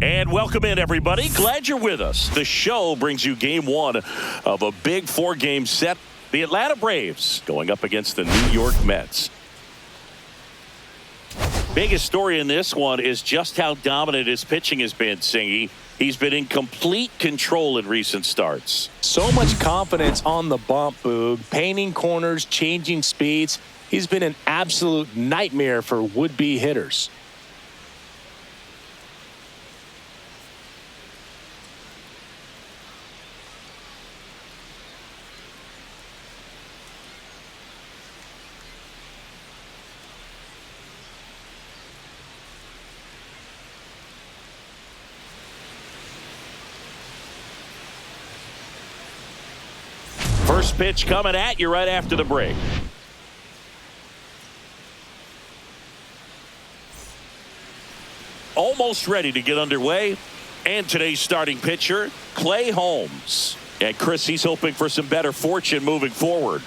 And welcome in, everybody. Glad you're with us. The show brings you game one of a big four-game set. The Atlanta Braves going up against the New York Mets. Biggest story in this one is just how dominant his pitching has been, Singy. He's been in complete control in recent starts. So much confidence on the bump, Boog. Painting corners, changing speeds. He's been an absolute nightmare for would-be hitters. First pitch coming at you right after the break. Almost ready to get underway. And today's starting pitcher, Holmes. And Chris, he's hoping for some better fortune moving forward.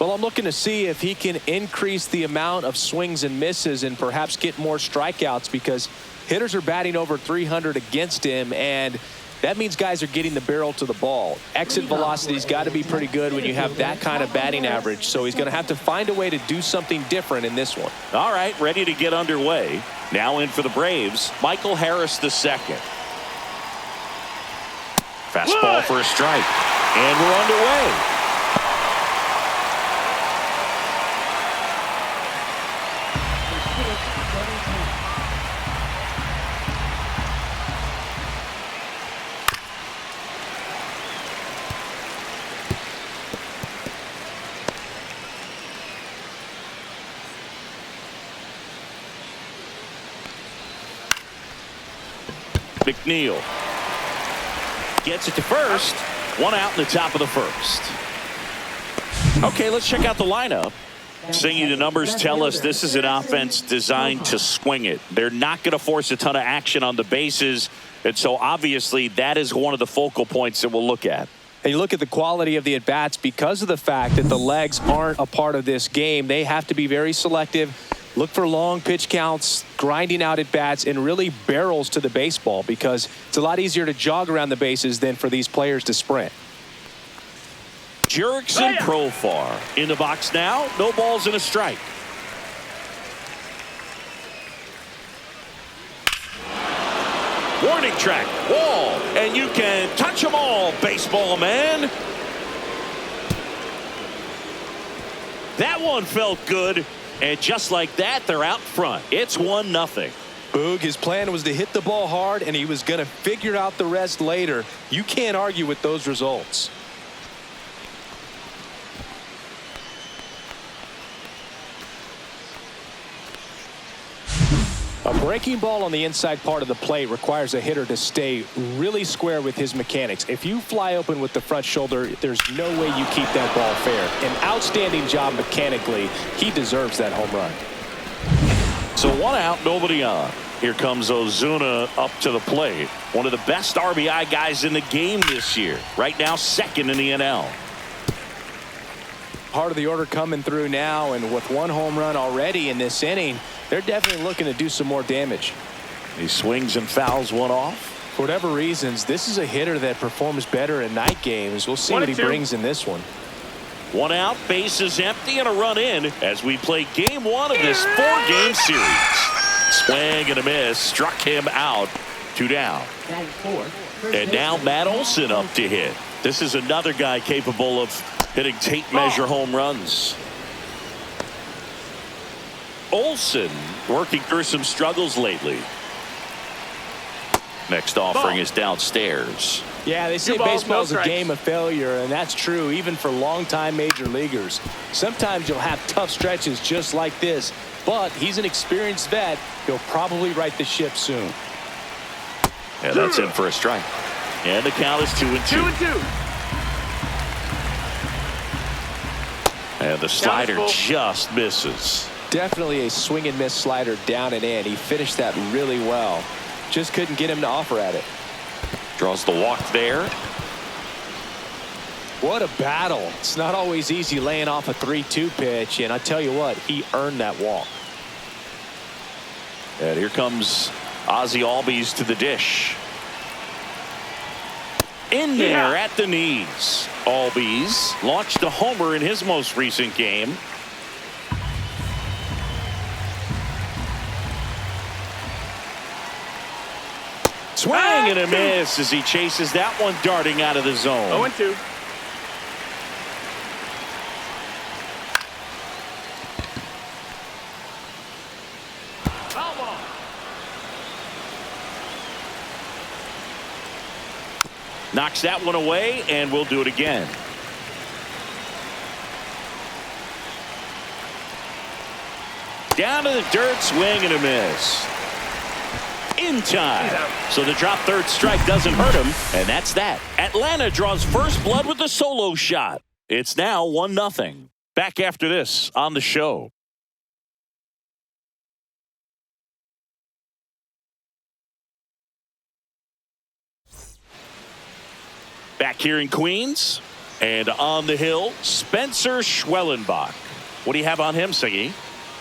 Well, I'm looking to see if he can increase the amount of swings and misses and perhaps get more strikeouts, because hitters are batting over 300 against him, and that means guys are getting the barrel to the ball. Exit velocity's got to be pretty good when you have that kind of batting average, so he's going to have to find a way to do something different in this one. All right, ready to get underway. Now in for the Braves, Michael Harris II. Fastball for a strike. And we're underway. McNeil gets it to first. One out in the top of the first. Okay, let's check out the lineup. Singy, the numbers tell us this is an offense designed to swing it. They're not going to force a ton of action on the bases, and so obviously that is one of the focal points that we'll look at. And you look at the quality of the at-bats because of the fact that the legs aren't a part of this game. They have to be very selective. Look for long pitch counts, grinding out at bats, and really barrels to the baseball, because it's a lot easier to jog around the bases than for these players to sprint. Jurickson Profar in the box now. No balls and a strike. Warning track, wall, and you can touch them all, baseball man. That one felt good. And just like that, they're out front. It's 1-0. Boog, his plan was to hit the ball hard, and he was going to figure out the rest later. You can't argue with those results. A breaking ball on the inside part of the plate requires a hitter to stay really square with his mechanics. If you fly open with the front shoulder, there's no way you keep that ball fair. An outstanding job mechanically. He deserves that home run. So one out, nobody on. Here comes Ozuna up to the plate. One of the best RBI guys in the game this year. Right now, second in the NL. Part of the order coming through now, and with one home run already in this inning, they're definitely looking to do some more damage. He swings and fouls one off. For whatever reasons, this is a hitter that performs better in night games. We'll see what he brings in this one. One out, bases empty, and a run in as we play game one of this four-game series. Swing and a miss, struck him out. 2 down. And now Matt Olson up to hit. This is another guy capable of hitting tape measure home runs. Olson working through some struggles lately. Next offering is downstairs. Yeah, they say baseball's a game of failure, and that's true even for longtime major leaguers. Sometimes you'll have tough stretches just like this, but he's an experienced vet. He'll probably right the ship soon. Yeah, that's in for a strike. And the count is 2-2. And the slider just misses. Definitely a swing and miss slider down and in. He finished that really well. Just couldn't get him to offer at it. Draws the walk there. What a battle. It's not always easy laying off a 3-2 pitch, and I tell you what, he earned that walk. And here comes Ozzie Albies to the dish. In there at the knees. Albies launched a homer in his most recent game. Swing and a miss as he chases that one darting out of the zone. 0-2. Knocks that one away, and we'll do it again. Down to the dirt, swing and a miss. In time. So the drop third strike doesn't hurt him, and that's that. Atlanta draws first blood with the solo shot. It's now 1-0. Back after this on the show. Back here in Queens and on the hill, ATL-S.Schwellenbach. What do you have on him, Siggy?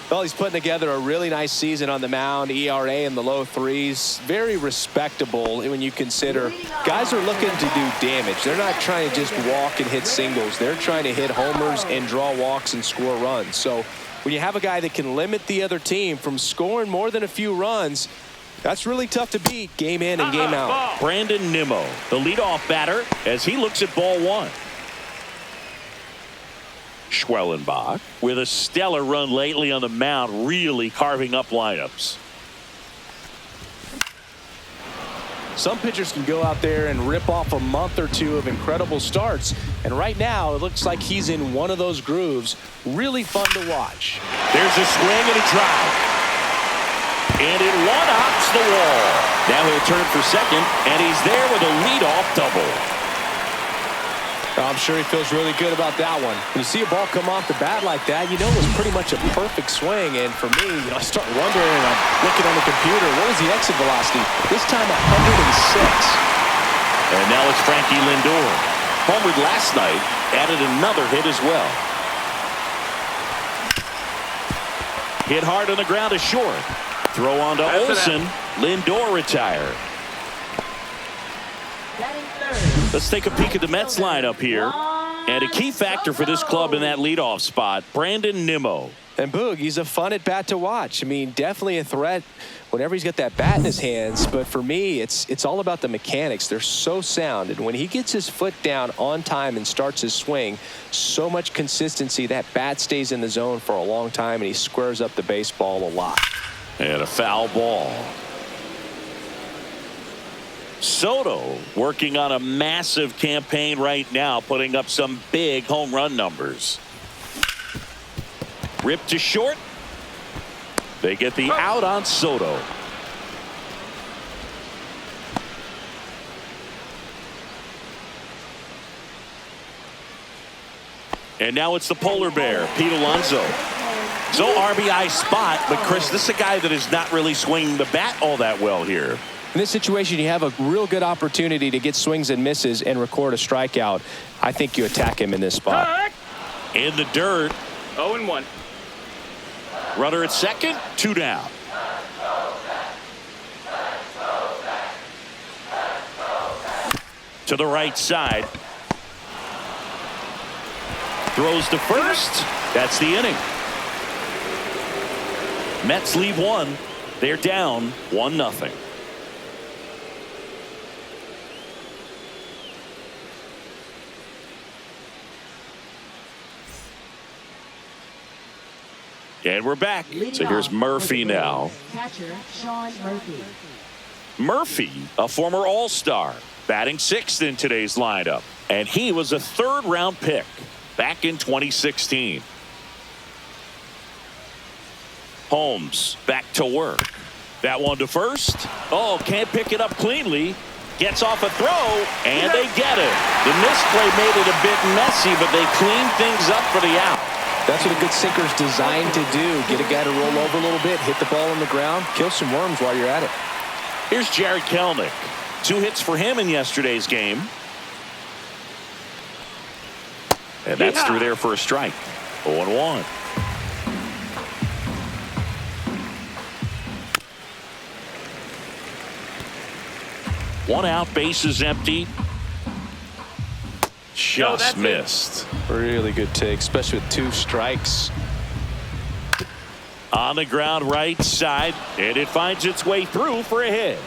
Well, he's putting together a really nice season on the mound. ERA in the low 3s. Very respectable when you consider guys are looking to do damage. They're not trying to just walk and hit singles. They're trying to hit homers and draw walks and score runs. So when you have a guy that can limit the other team from scoring more than a few runs, that's really tough to beat game in and game out. Brandon Nimmo, the leadoff batter, as he looks at ball one. Schwellenbach with a stellar run lately on the mound, really carving up lineups. Some pitchers can go out there and rip off a month or two of incredible starts. And right now, it looks like he's in one of those grooves. Really fun to watch. There's a swing and a drive. And it one-hops the wall. Now he'll turn for second, and he's there with a leadoff double. I'm sure he feels really good about that one. When you see a ball come off the bat like that, you know it was pretty much a perfect swing. And for me, I start wondering, and I'm looking on the computer, what was the exit velocity? This time 106. And now it's Frankie Lindor. Homered last night, added another hit as well. Hit hard on the ground to short. Throw on to Olsen. Lindor retired. Let's take a peek at the Mets lineup here. And a key factor for this club in that leadoff spot, Brandon Nimmo. And Boog, he's a fun at bat to watch. I mean, definitely a threat whenever he's got that bat in his hands. But for me, it's all about the mechanics. They're so sound. And when he gets his foot down on time and starts his swing, so much consistency, that bat stays in the zone for a long time, and he squares up the baseball a lot. And a foul ball. Soto working on a massive campaign right now, putting up some big home run numbers. Ripped to short. They get the out on Soto. And now it's the polar bear, Pete Alonso. So RBI spot, but Chris, this is a guy that is not really swinging the bat all that well here. In this situation, you have a real good opportunity to get swings and misses and record a strikeout. I think you attack him in this spot. In the dirt. 0-1. Runner at second, 2 down. To the right side. Throws to first. That's the inning. Mets leave one. They're down 1-0. And we're back. So here's Murphy now. Catcher Sean Murphy. Murphy, a former All-Star, batting 6th in today's lineup. And he was a 3rd-round pick back in 2016. Holmes back to work. That one to first. Oh, can't pick it up cleanly. Gets off a throw, and they get it. The misplay made it a bit messy, but they cleaned things up for the out. That's what a good sinker is designed to do. Get a guy to roll over a little bit, hit the ball on the ground, kill some worms while you're at it. Here's Jared Kelenic. 2 hits for him in yesterday's game. And that's through there for a strike. 0-1. One out, bases empty. Just missed. Really good take, especially with 2 strikes. On the ground right side, and it finds its way through for a hit.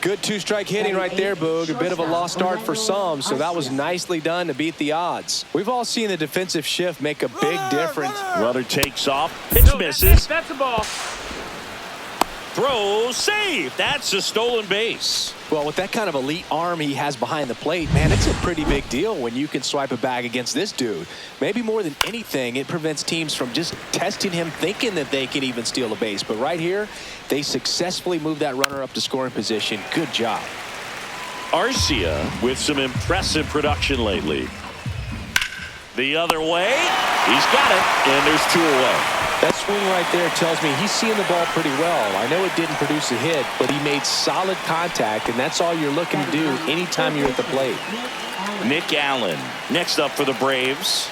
Good 2-strike hitting right there, Boog. A bit of a lost start for some, so that was nicely done to beat the odds. We've all seen the defensive shift make a big difference. Runner takes off. Pitch misses. That's a ball. Throw, save. That's a stolen base. Well, with that kind of elite arm he has behind the plate, man, it's a pretty big deal when you can swipe a bag against this dude. Maybe more than anything, it prevents teams from just testing him, thinking that they can even steal a base. But right here, they successfully moved that runner up to scoring position. Good job. Arcia with some impressive production lately. The other way. He's got it, and there's 2 away. That swing right there tells me he's seeing the ball pretty well. I know it didn't produce a hit, but he made solid contact, and that's all you're looking to do anytime you're at the plate. Nick Allen next up for the Braves.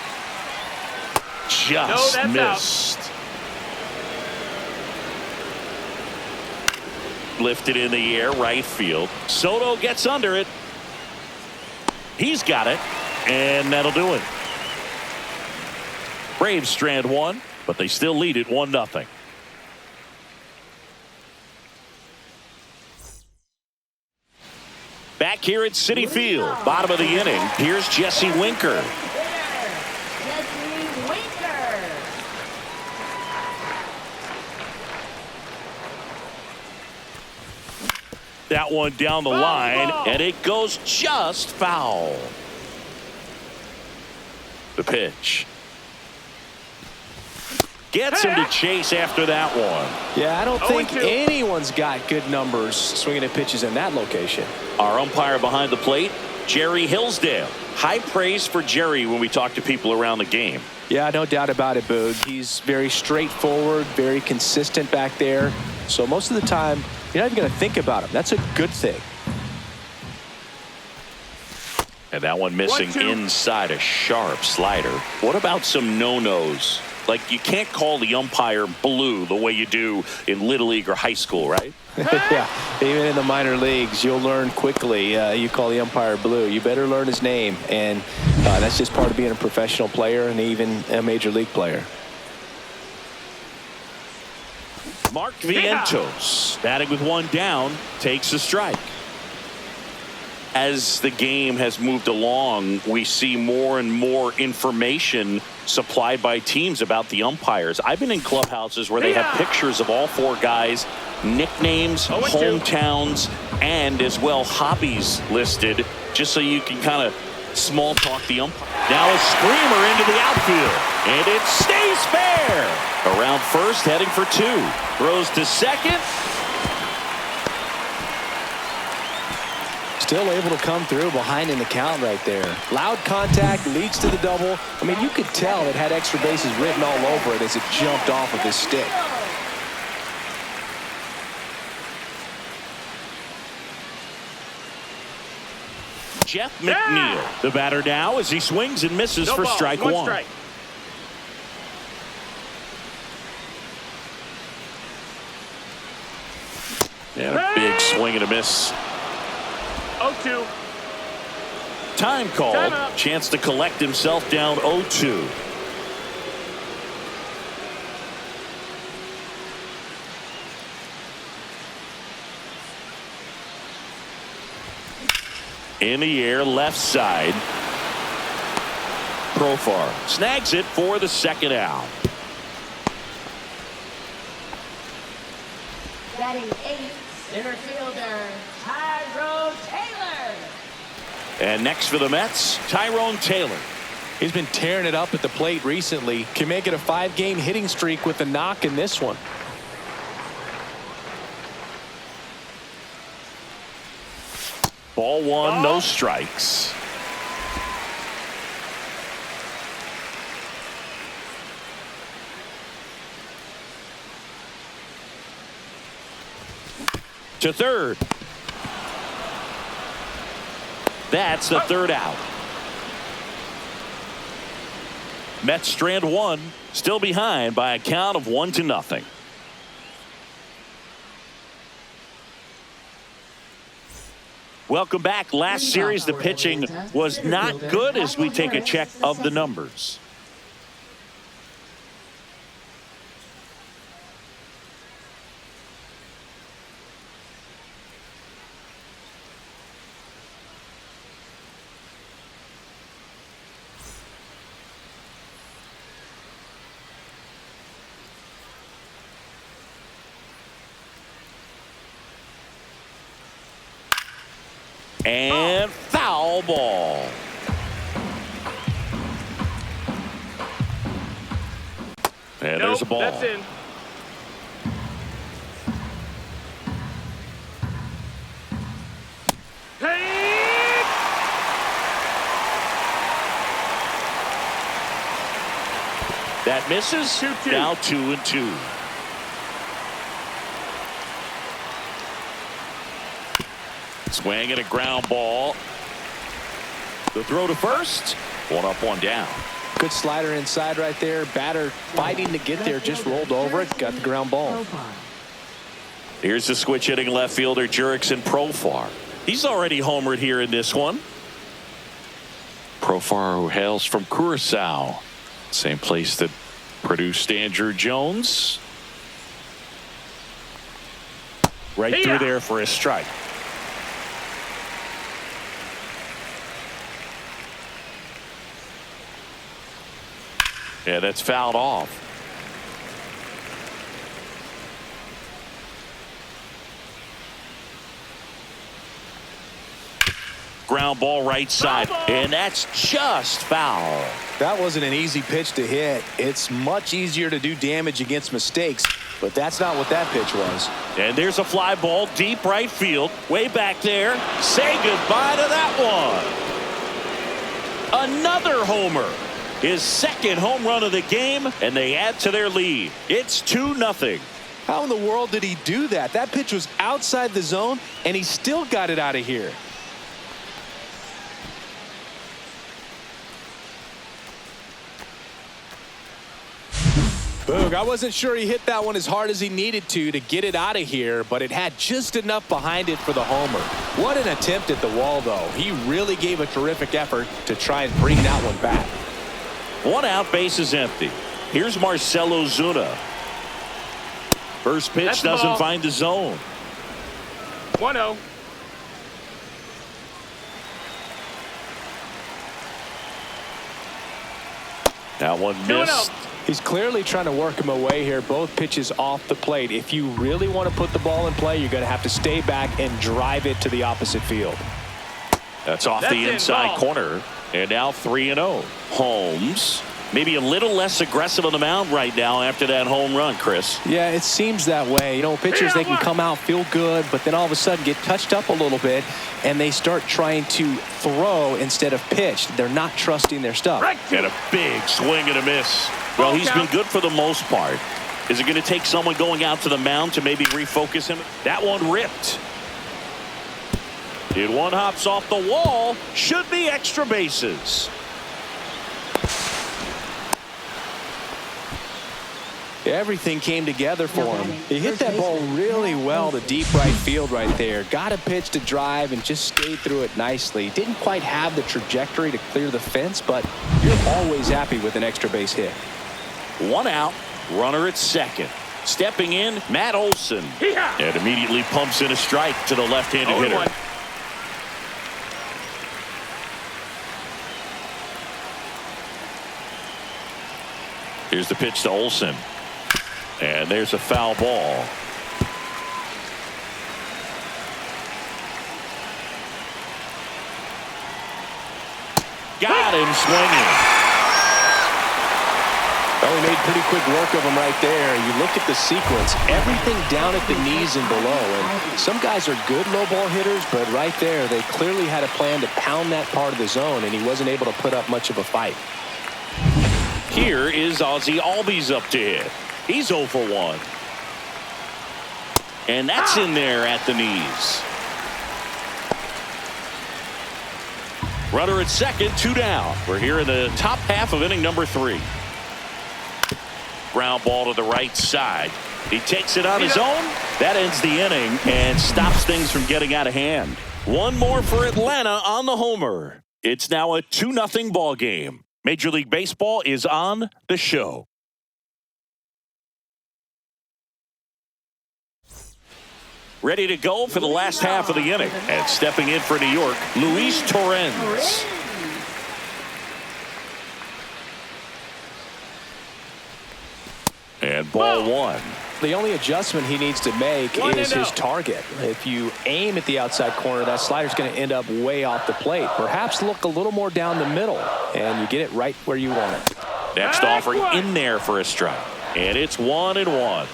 Just missed. Lifted in the air, right field. Soto gets under it. He's got it, and that'll do it. Braves strand 1. But they still lead it 1-0. Back here at Citi Field, bottom of the inning, here's Jesse Winker. Jesse Winker. That one down the line, and it goes just foul. The pitch. Gets him to chase after that one. Yeah, I don't think anyone's got good numbers swinging at pitches in that location. Our umpire behind the plate, Jerry Hillsdale. High praise for Jerry when we talk to people around the game. Yeah, no doubt about it, Boog. He's very straightforward, very consistent back there. So most of the time, you're not even going to think about him. That's a good thing. And that one missing inside, a sharp slider. What about some no-nos? Like, you can't call the umpire blue the way you do in Little League or high school, right? Yeah, even in the minor leagues, you'll learn quickly. You call the umpire blue. You better learn his name. And that's just part of being a professional player and even a major league player. Mark Vientos, batting with 1 down, takes a strike. As the game has moved along, we see more and more information supplied by teams about the umpires. I've been in clubhouses where they have pictures of all 4 guys, nicknames, hometowns, and as well hobbies listed, just so you can kind of small talk the umpire. Now a screamer into the outfield, and it stays fair. Around first, heading for 2. Throws to second. Still able to come through behind in the count right there. Loud contact leads to the double. I mean, you could tell it had extra bases written all over it as it jumped off of his stick. Jeff McNeil, the batter now, as he swings and misses for strike 1. Strike. And a big swing and a miss. 0-2. Time called. Chance to collect himself down 0-2. In the air, left side. Profar snags it for the second out. Batting 8th, center fielder, Tyrone Taylor. And next for the Mets, Tyrone Taylor. He's been tearing it up at the plate recently. Can make it a 5-game hitting streak with a knock in this one. Ball 1, no strikes. To third. That's the third out. Mets strand 1, still behind by a count of 1-0. Welcome back. Last series, the pitching was not good as we take a check of the numbers. And foul ball. And there's a ball. That's in. Hey! That misses. 2-2. Now 2-2. Swing and a ground ball. The throw to first. One up, one down. Good slider inside right there. Batter fighting to get there. Just rolled over it. Got the ground ball. Here's the switch hitting left fielder Jurickson Profar. He's already homered here in this one. Profar, who hails from Curacao. Same place that produced Andrew Jones. Right through there for a strike. Yeah, that's fouled off. Ground ball right side, and that's just foul. That wasn't an easy pitch to hit. It's much easier to do damage against mistakes, but that's not what that pitch was. And there's a fly ball deep right field, way back there. Say goodbye to that one. Another homer. His second home run of the game, and they add to their lead. It's 2-0. How in the world did he do that? That pitch was outside the zone, and he still got it out of here. Boog, I wasn't sure he hit that one as hard as he needed to get it out of here, but it had just enough behind it for the homer. What an attempt at the wall, though. He really gave a terrific effort to try and bring that one back. One out, base is empty. Here's Marcell Ozuna. First pitch doesn't find the zone. 1-0. That one missed. He's clearly trying to work him away here. Both pitches off the plate. If you really want to put the ball in play, you're going to have to stay back and drive it to the opposite field. That's off the inside corner. And now 3-0. Holmes maybe a little less aggressive on the mound right now after that home run, Chris. Yeah, it seems that way. You know, pitchers, they can come out, feel good, but then all of a sudden get touched up a little bit, and they start trying to throw instead of pitch. They're not trusting their stuff. And a big swing and a miss. Well, he's been good for the most part. Is it going to take someone going out to the mound to maybe refocus him? That one ripped. It one hops off the wall. Should be extra bases. Everything came together for him. He hit that ball really well to deep right field right there. Got a pitch to drive and just stayed through it nicely. Didn't quite have the trajectory to clear the fence, but you're always happy with an extra base hit. One out, runner at second. Stepping in, Matt Olson. And immediately pumps in a strike to the left-handed hitter. Here's the pitch to Olson. And there's a foul ball. Got him swinging. Well, he made pretty quick work of him right there. You look at the sequence, everything down at the knees and below. And some guys are good low ball hitters, but right there, they clearly had a plan to pound that part of the zone, and he wasn't able to put up much of a fight. Here is Ozzie Albies up to hit. He's 0 for 1. And that's in there at the knees. Runner at second, 2 down. We're here in the top half of inning number 3. Ground ball to the right side. He takes it on his own. That ends the inning and stops things from getting out of hand. One more for Atlanta on the homer. It's now a 2-0 ball game. Major League Baseball is on the show. Ready to go for the last half of the inning. And stepping in for New York, Luis Torrens. And ball one. The only adjustment he needs to make is his target. If you aim at the outside corner, that slider's going to end up way off the plate. Perhaps look a little more down the middle, and you get it right where you want it. Next offering in there for a strike. And it's 1-1.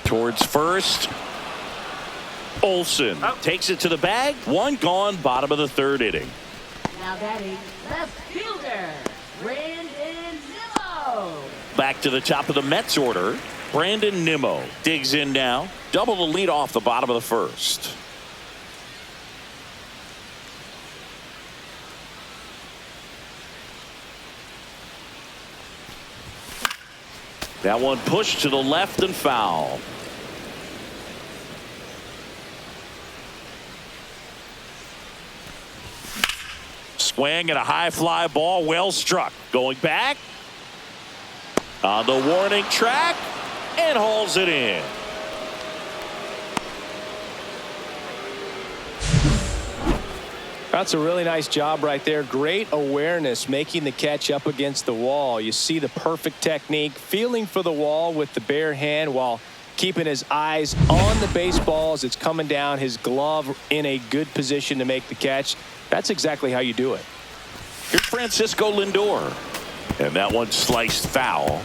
Towards first. Olsen takes it to the bag. One gone, bottom of the third inning. Now batting left fielder, Brandon Nimmo. Back to the top of the Mets order. Brandon Nimmo digs in now. Double the lead off the bottom of the first. That one pushed to the left and foul. Swing and a high fly ball, well struck. Going back on the warning track and hauls it in. That's a really nice job right there. Great awareness, making the catch up against the wall. You see the perfect technique, feeling for the wall with the bare hand while keeping his eyes on the baseball as it's coming down, his glove in a good position to make the catch. That's exactly how you do it. Here's Francisco Lindor. And that one sliced foul.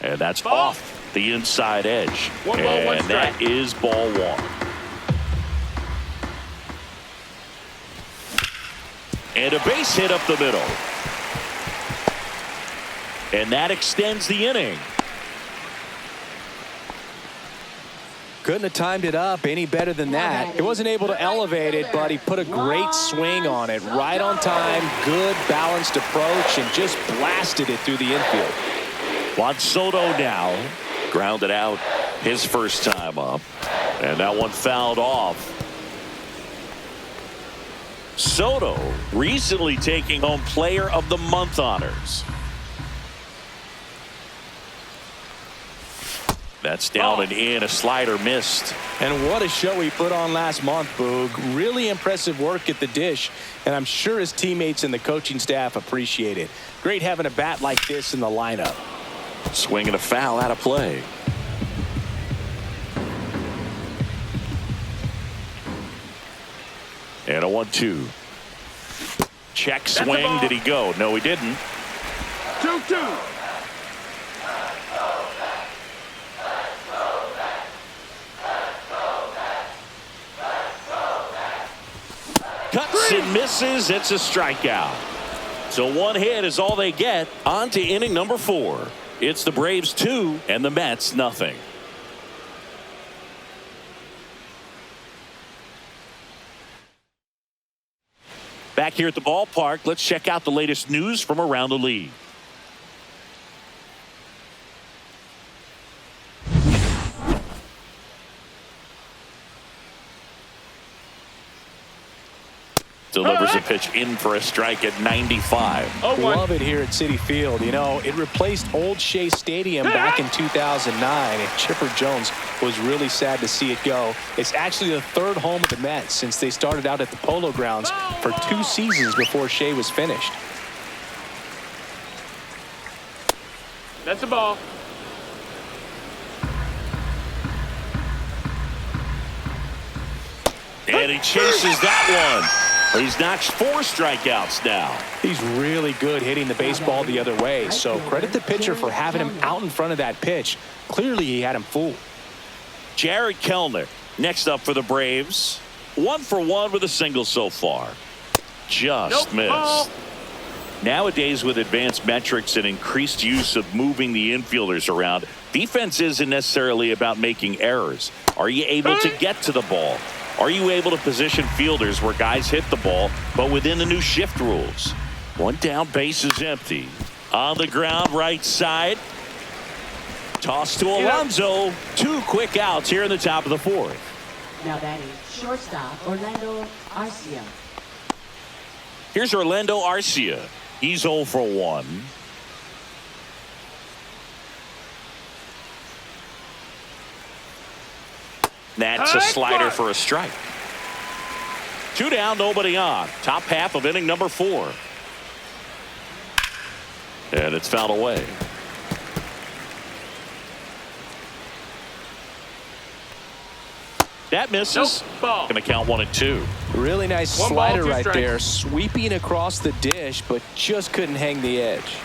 And that's off the inside edge. And that is ball one. And a base hit up the middle. And that extends the inning. Couldn't have timed it up any better than that. He wasn't able to elevate it, but he put a great swing on it. Right on time, good balanced approach, and just blasted it through the infield. Juan Soto now grounded out his first time up. And that one fouled off. Soto recently taking home Player of the Month honors. That's down and in. A slider missed. And what a show he put on last month, Boog. Really impressive work at the dish, and I'm sure his teammates and the coaching staff appreciate it. Great having a bat like this in the lineup. Swing and a foul out of play. And a 1-2. Check swing. Did he go? No, he didn't. 2-2. Cuts and misses. It's a strikeout. So one hit is all they get. On to inning number 4. It's the Braves 2 and the Mets nothing. Back here at the ballpark, let's check out the latest news from around the league. Delivers a pitch in for a strike at 95. Love it here at Citi Field. You know, it replaced Old Shea Stadium back in 2009, and Chipper Jones was really sad to see it go. It's actually the third home of the Mets since they started out at the Polo Grounds for 2 seasons before Shea was finished. That's a ball. And he chases that one. He's notched 4 strikeouts now. He's really good hitting the baseball the other way, so credit the pitcher for having him out in front of that pitch. Clearly he had him fooled. Jared Kellner next up for the Braves. 1 for 1 with a single so far. Just missed. Nowadays, with advanced metrics and increased use of moving the infielders around, defense isn't necessarily about making errors. Are you able to get to the ball? Are you able to position fielders where guys hit the ball, but within the new shift rules? One down, base is empty. On the ground, right side. Toss to Alonso. 2 quick outs here in the top of the 4th. Now batting shortstop Orlando Arcia. Here's Orlando Arcia. He's 0 for 1. That's a slider for a strike. 2 down, nobody on. Top half of inning number 4. And it's fouled away. That misses. Ball. Going to count 1 and 2. Really nice One slider ball, 2 right strikes. there, sweeping across the dish, but just couldn't hang the edge.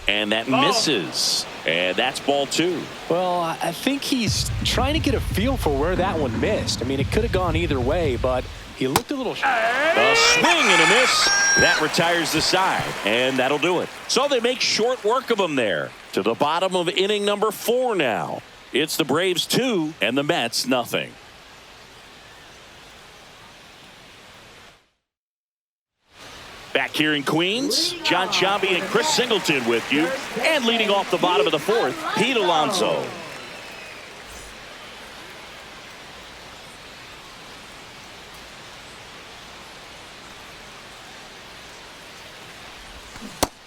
And that misses. And that's ball 2. Well, I think he's trying to get a feel for where that one missed. I mean, it could have gone either way, but he looked a little... A swing and a miss. That retires the side, and that'll do it. So they make short work of him there. To the bottom of inning number 4 now. It's the Braves 2 and the Mets nothing. Back here in Queens, John Sciambi and Chris Singleton with you. And leading off the bottom of the 4th, Pete Alonso.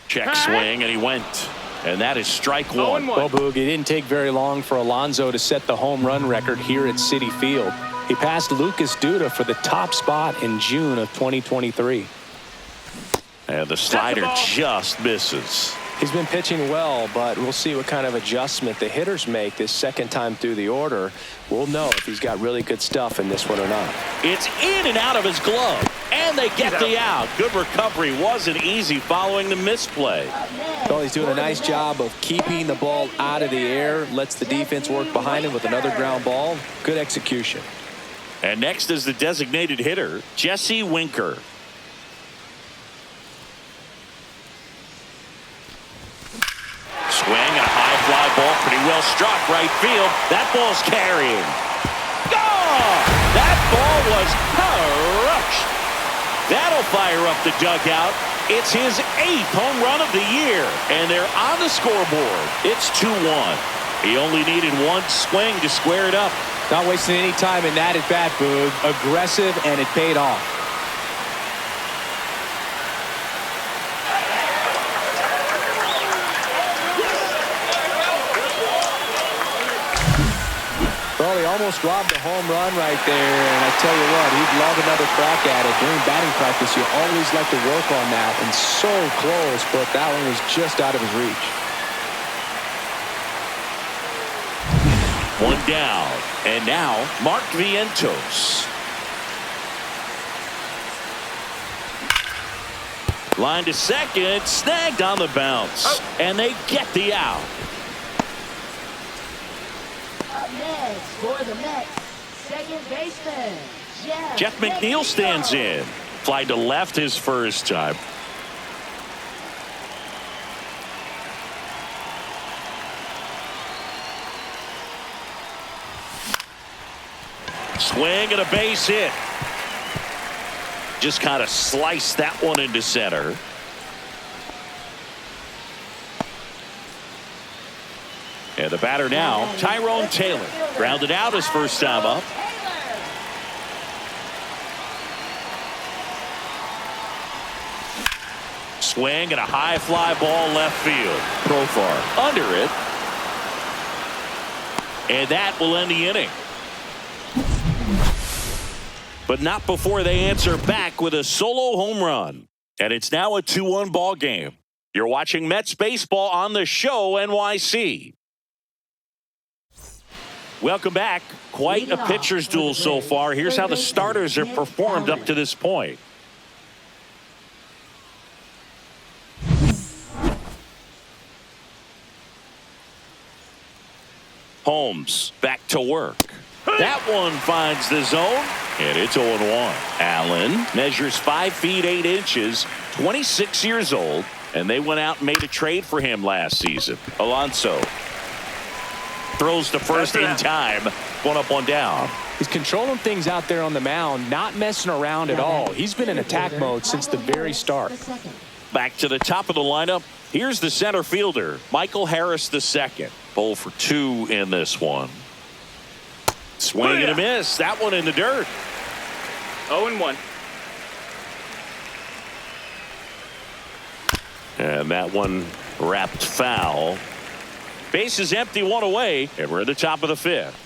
Check swing, and he went. And that is strike 1. Well, Boog, it didn't take very long for Alonso to set the home run record here at Citi Field. He passed Lucas Duda for the top spot in June of 2023. And the slider just misses. He's been pitching well, but we'll see what kind of adjustment the hitters make this second time through the order. We'll know if he's got really good stuff in this one or not. It's in and out of his glove, and they get the out. Good recovery. Wasn't easy following the misplay. Well, he's doing a nice job of keeping the ball out of the air, lets the defense work behind him with another ground ball. Good execution. And next is the designated hitter, Jesse Winker. Swing and a high fly ball, pretty well struck right field. That ball's carrying. Gone! That ball was crushed. That'll fire up the dugout. It's his 8th home run of the year, and they're on the scoreboard. It's 2-1. He only needed 1 swing to square it up. Not wasting any time in that at bat, Boog. Aggressive, and it paid off. Well, he almost robbed a home run right there, and I tell you what, he'd love another crack at it. During batting practice, you always like to work on that, and so close, but that one was just out of his reach. 1 down, and now Mark Vientos. Line to second, snagged on the bounce, and they get the out. Next for the Mets, second baseman Jeff McNeil stands in. Fly to left his first time. Swing and a base hit. Just kind of sliced that one into center. And the batter now, Tyrone Taylor. Grounded out his first time up. Swing and a high fly ball left field. Profar under it. And that will end the inning. But not before they answer back with a solo home run. And it's now a 2-1 ball game. You're watching Mets baseball on the show NYC. Welcome back. Quite a pitcher's duel so far. Here's how the starters have performed up to this point. Holmes back to work. That one finds the zone, and it's 0-1. Allen measures 5 feet 8 inches, 26 years old, And they went out and made a trade for him last season. Alonso throws to first in time. One up, one down. He's controlling things out there on the mound, not messing around at all. He's been in attack mode since the very start. Back to the top of the lineup. Here's the center fielder, Michael Harris II. 0 for 2 in this one. Swing and a miss. That one in the dirt. 0-1. And that one wrapped foul. Base is empty, one away, and we're at the top of the fifth.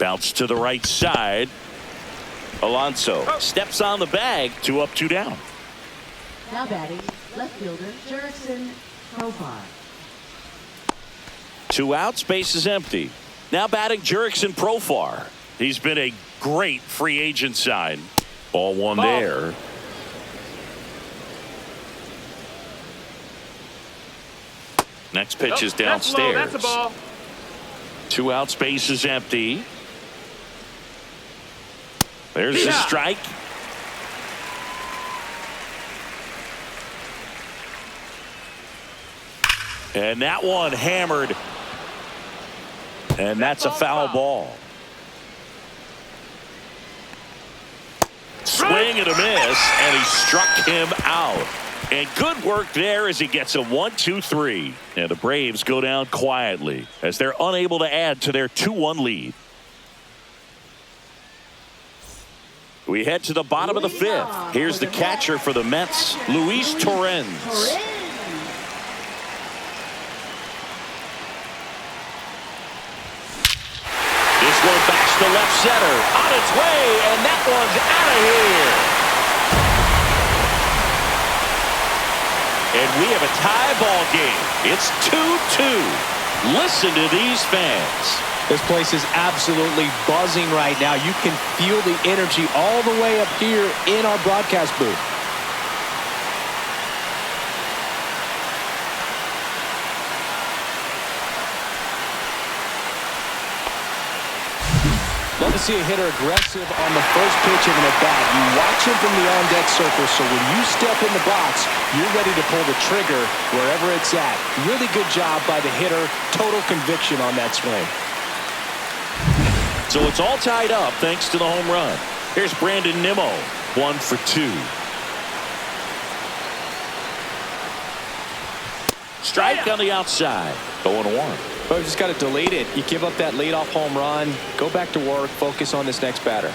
Bounce to the right side. Alonso steps on the bag. 2 up, 2 down. Now batting, left fielder, Jurickson Profar. 2 outs, base is empty. Now batting Jurickson Profar. He's been a great free agent sign. Ball one there. Next pitch is downstairs. That's a ball. 2 outs, base is empty. There's the strike. And that one hammered. And that's a foul ball. Swing and a miss, and he struck him out. And good work there as he gets a 1-2-3. And the Braves go down quietly as they're unable to add to their 2-1 lead. We head to the bottom of the fifth. Here's the catcher for the Mets, Luis Torrens. This one backs to left center. On its way, and that one's out of here. And we have a tie ball game. It's 2-2. Listen to these fans. This place is absolutely buzzing right now. You can feel the energy all the way up here in our broadcast booth. Love to see a hitter aggressive on the first pitch of an at-bat. You watch him from the on-deck circle, so when you step in the box, you're ready to pull the trigger wherever it's at. Really good job by the hitter. Total conviction on that swing. So it's all tied up thanks to the home run. Here's Brandon Nimmo, 1 for 2. Strike on the outside. 0-1. But you just got to delete it. You give up that leadoff home run. Go back to work. Focus on this next batter.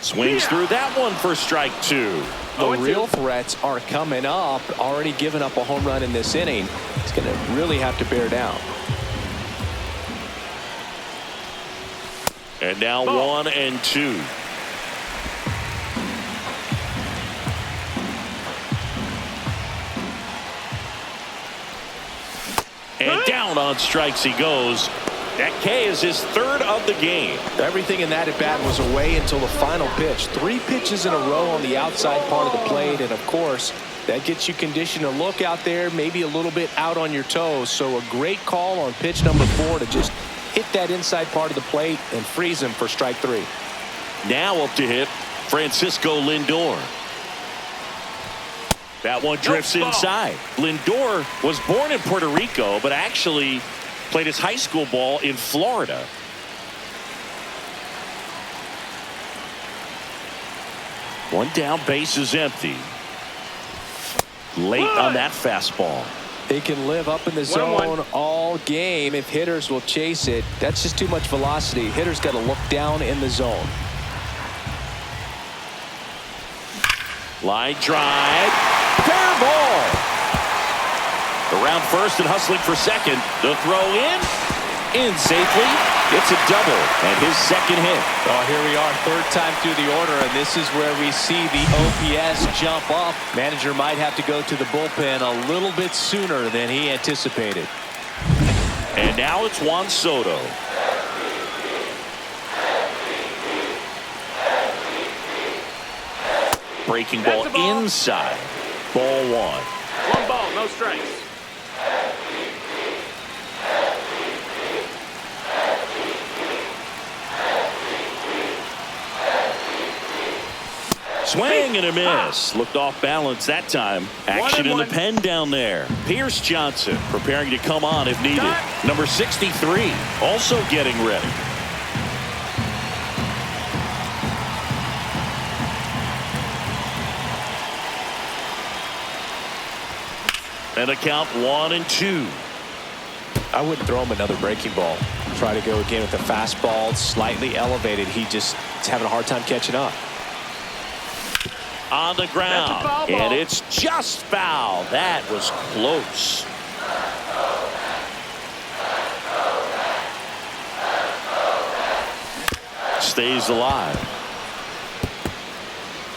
Swings through that one for strike 2. The real threats are coming up. Already given up a home run in this inning. He's going to really have to bear down. And now 1-2. And down on strikes he goes. That K is his 3rd of the game. Everything in that at-bat was away until the final pitch. 3 pitches in a row on the outside part of the plate. And, of course, that gets you conditioned to look out there, maybe a little bit out on your toes. So a great call on pitch number 4 to just hit that inside part of the plate and freeze him for strike 3. Now up to hit Francisco Lindor. That one drifts inside. Lindor was born in Puerto Rico, but actually played his high school ball in Florida. One down, base is empty. Late on that fastball. They can live up in the zone all game if hitters will chase it. That's just too much velocity. Hitters got to look down in the zone. Line drive. Fair ball. Around first and hustling for second. The throw in safely. It's a double and his second hit. Oh, here we are, 3rd time through the order, and this is where we see the OPS jump up. Manager might have to go to the bullpen a little bit sooner than he anticipated. And now it's Juan Soto. Breaking ball inside. Ball 1. 1 ball, no strikes. Swing and a miss. Looked off balance that time. Action in the pen down there. Pierce Johnson preparing to come on if needed. Number 63 also getting ready. And a count 1-2. I wouldn't throw him another breaking ball. Try to go again with the fastball, slightly elevated. He just is having a hard time catching up. On the ground, and it's just foul. That was close. Stays alive.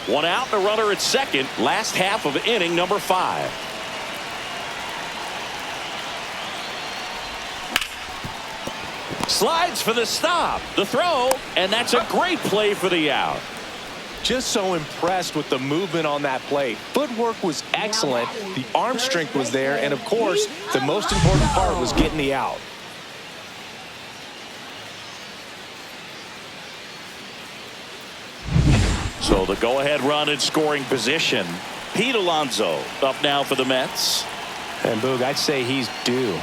One out, the runner at second. Last half of inning number 5. Slides for the stop, the throw, and that's a great play for the out. Just so impressed with the movement on that play. Footwork was excellent. The arm strength was there. And, of course, the most important part was getting the out. So the go-ahead run in scoring position. Pete Alonso up now for the Mets. And, Boog, I'd say he's due.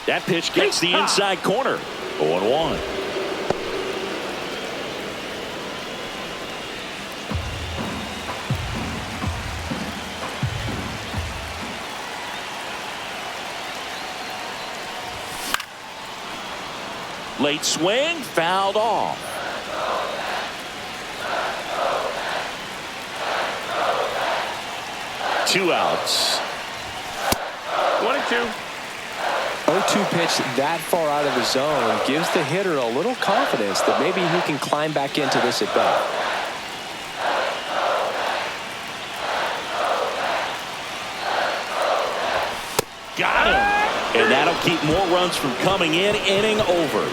That pitch gets the inside corner. 0-1. Late swing, fouled off. Two outs. 1-2. 0-2 pitch that far out of the zone gives the hitter a little confidence that maybe he can climb back into this at bat. Got him. And that'll keep more runs from coming in. Inning over.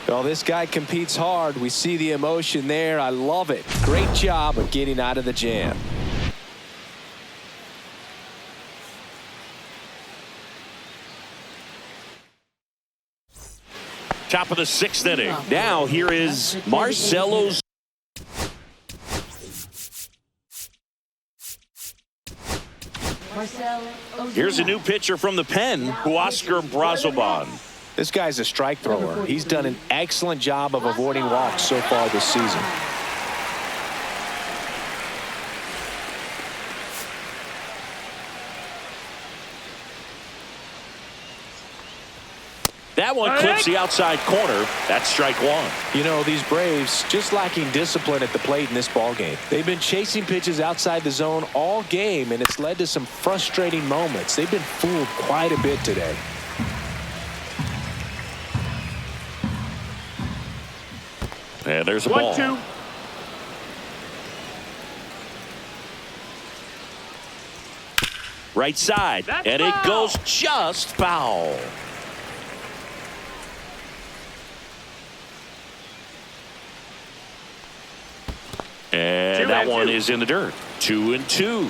Well, this guy competes hard. We see the emotion there. I love it. Great job of getting out of the jam. Top of the 6th inning. Now here is Marcelo. Here's a new pitcher from the pen, Huáscar Brazoban. This guy's a strike thrower. He's done an excellent job of avoiding walks so far this season. That one clips the outside corner. That's strike 1. You know, these Braves just lacking discipline at the plate in this ballgame. They've been chasing pitches outside the zone all game, and it's led to some frustrating moments. They've been fooled quite a bit today. And there's a ball. 1-2. Right side. And it goes just foul. And that one is in the dirt. 2-2.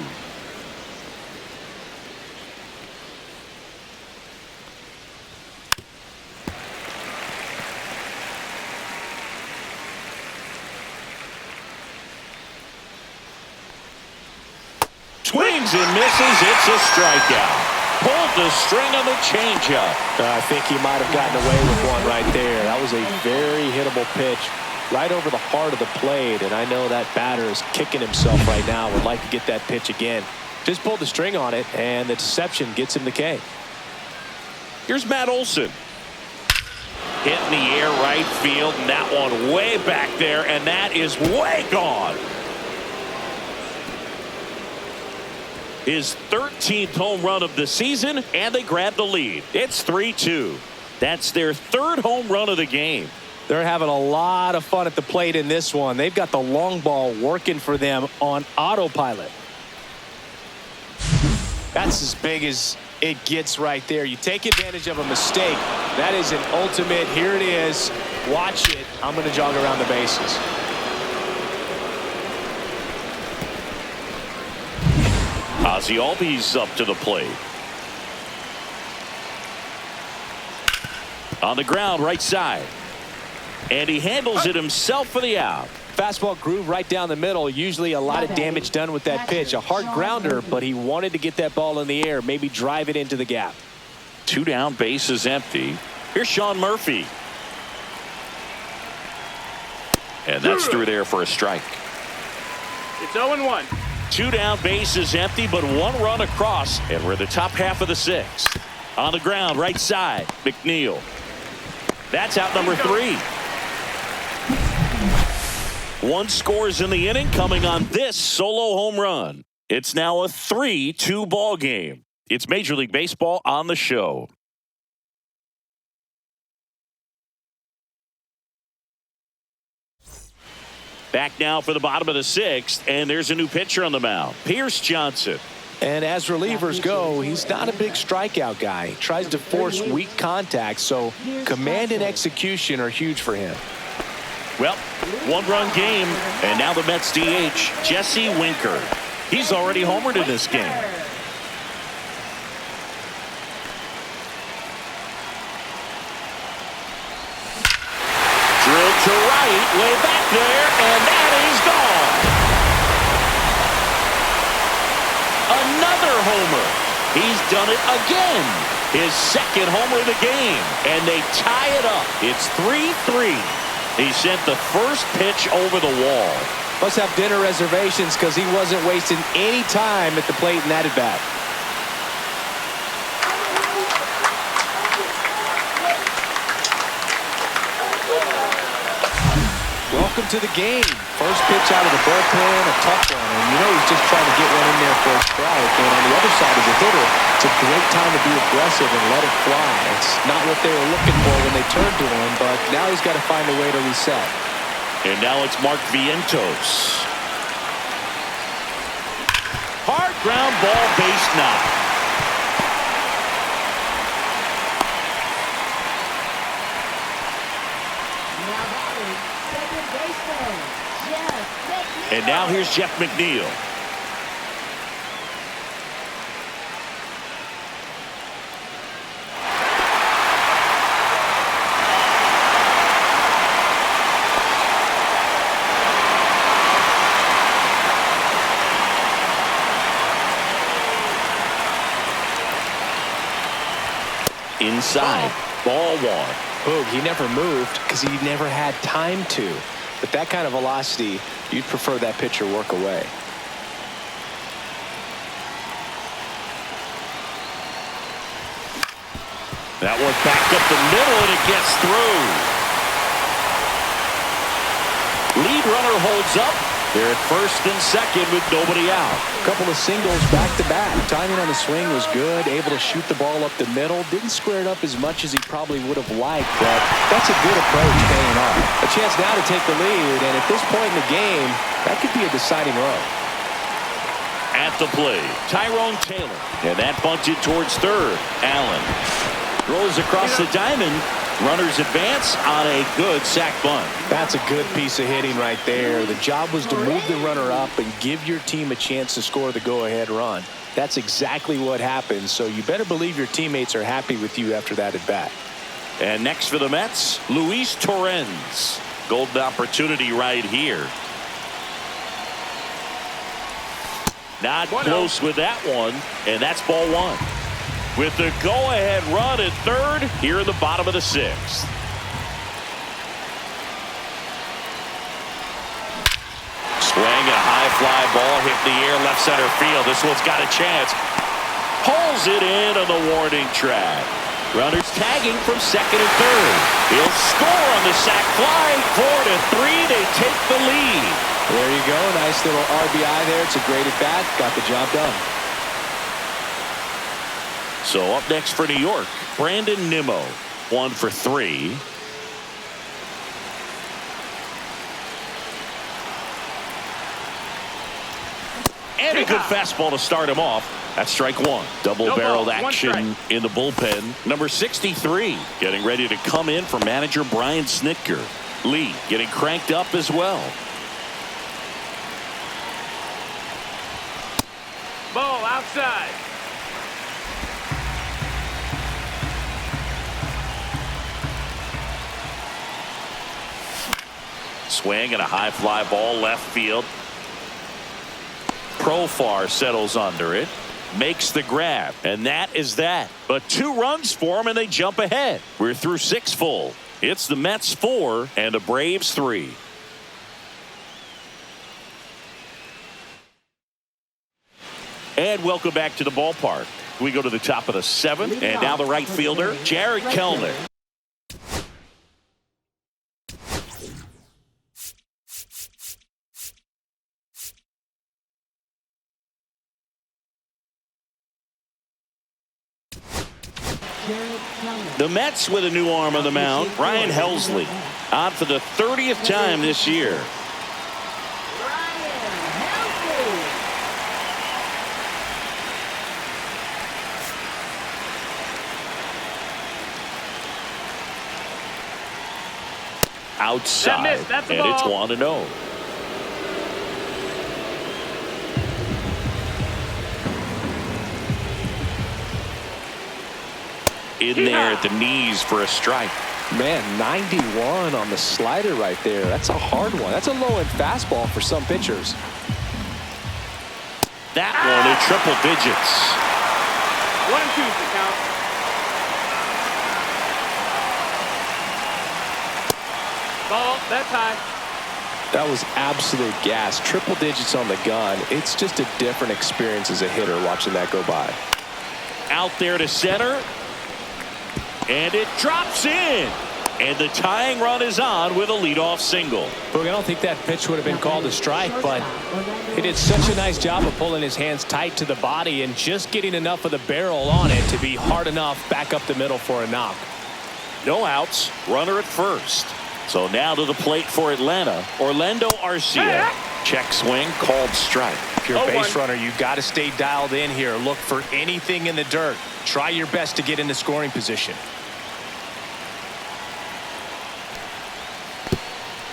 Swings and misses. It's a strikeout. Pulled the string on the changeup. I think he might have gotten away with one right there. That was a very hittable pitch right over the heart of the plate, and I know that batter is kicking himself right now. Would like to get that pitch again. Just pulled the string on it, and the deception gets him the K. Here's Matt Olson. Hit in the air right field, and that one way back there, and that is way gone. His 13th home run of the season, and they grab the lead. It's 3-2. That's their 3rd home run of the game. They're having a lot of fun at the plate in this one. They've got the long ball working for them on autopilot. That's as big as it gets right there. You take advantage of a mistake. That is an ultimate. Here it is. Watch it. I'm going to jog around the bases. Ozzie Albies up to the plate. On the ground, right side. And he handles it himself for the out. Fastball groove right down the middle. Usually a lot of damage done with that pitch. A hard grounder, but he wanted to get that ball in the air, maybe drive it into the gap. 2 down, bases empty. Here's Sean Murphy. And that's through there for a strike. It's 0-1. 2 down, bases empty, but 1 run across. And we're in the top half of the 6th. On the ground, right side, McNeil. That's out number 3. 1 scores in the inning, coming on this solo home run. It's now a 3-2 ball game. It's Major League Baseball on the show. Back now for the bottom of the 6th, and there's a new pitcher on the mound, Pierce Johnson. And as relievers go, he's not a big strikeout guy. He tries to force weak contact, so command and execution are huge for him. Well, 1-run game, and now the Mets DH, Jesse Winker. He's already homered in this game. Drilled to right, way back there, and that is gone. Another homer. He's done it again. His 2nd homer of the game, and they tie it up. It's 3-3. He sent the first pitch over the wall. Must have dinner reservations because he wasn't wasting any time at the plate in that at-bat. Welcome to the game. First pitch out of the bullpen, a tough one. And you know he's just trying to get one in there for a strike. And on the other side, as a hitter, it's a great time to be aggressive and let it fly. It's not what they were looking for when they turned to him, but now he's got to find a way to reset. And now it's Mark Vientos. Hard ground ball, base knock. And now here's Jeff McNeil. Inside, ball 1. Boog, he never moved because he never had time to. But that kind of velocity, you'd prefer that pitcher work away. That one backed up the middle, and it gets through. Lead runner holds up. They're at first and second with nobody out. A couple of singles back-to-back. Timing on the swing was good. Able to shoot the ball up the middle. Didn't square it up as much as he probably would have liked, but that's a good approach paying off. A chance now to take the lead, and at this point in the game, that could be a deciding run. At the plate, Tyrone Taylor. And that bunted towards third. Allen rolls across the diamond. Runners advance on a good sac bunt. That's a good piece of hitting right there. The job was to move the runner up and give your team a chance to score the go-ahead run. That's exactly what happened, so you better believe your teammates are happy with you after that at-bat. And next for the Mets, Luis Torrens. Golden opportunity right here. Not close with that one, and that's ball 1. With the go-ahead run at third here in the bottom of the 6th. Swing and a high fly ball hit the air left center field. This one's got a chance. Pulls it in on the warning track. Runners tagging from second and third. He'll score on the sac fly. 4-3. They take the lead. There you go. Nice little RBI there. It's a great at-bat. Got the job done. So up next for New York, Brandon Nimmo, 1 for 3. And a good fastball to start him off. That's strike 1. Double-barreled action in the bullpen. Number 63 getting ready to come in for manager Brian Snitker. Lee getting cranked up as well. Ball outside. Swing and a high fly ball left field. Profar settles under it. Makes the grab. And that is that. But 2 runs for him and they jump ahead. We're through 6 full. It's the Mets 4 and the Braves 3. And welcome back to the ballpark. We go to the top of the 7th, and now the right fielder, Jared Kelenic. The Mets with a new arm on the mound, Ryan Helsley, on for the 30th time this year. Outside, That's and it's 1-0. In there at the knees for a strike. Man, 91 on the slider right there. That's a hard one. That's a low-end fastball for some pitchers. That one in triple digits. 1-2 to count. Ball, that's high. That was absolute gas. Triple digits on the gun. It's just a different experience as a hitter watching that go by. Out there to center. And it drops in. And the tying run is on with a leadoff single. Boog, I don't think that pitch would have been called a strike, but he did such a nice job of pulling his hands tight to the body and just getting enough of the barrel on it to be hard enough back up the middle for a knock. No outs. Runner at first. So now to the plate for Atlanta, Orlando Arcia. Check swing, called strike. If you're a base runner, you've got to stay dialed in here. Look for anything in the dirt. Try your best to get in the scoring position.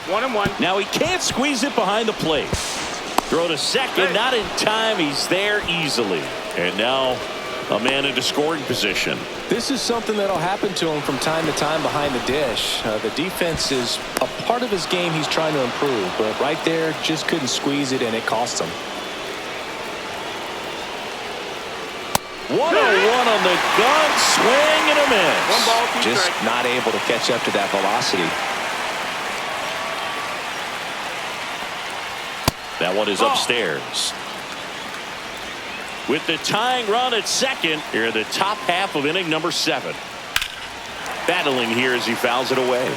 1-1. Now he can't squeeze it behind the plate. Throw to second, not in time. He's there easily. And now a man into scoring position. This is something that'll happen to him from time to time behind the dish. The defense is a part of his game he's trying to improve, but right there just couldn't squeeze it, and it cost him. 1-0-1 on the gun, swing and a miss. 1 ball, 2 Just strikes. not able to catch up to that velocity. That one is upstairs. With the tying run at second, here in the top half of inning number 7. Battling here as he fouls it away.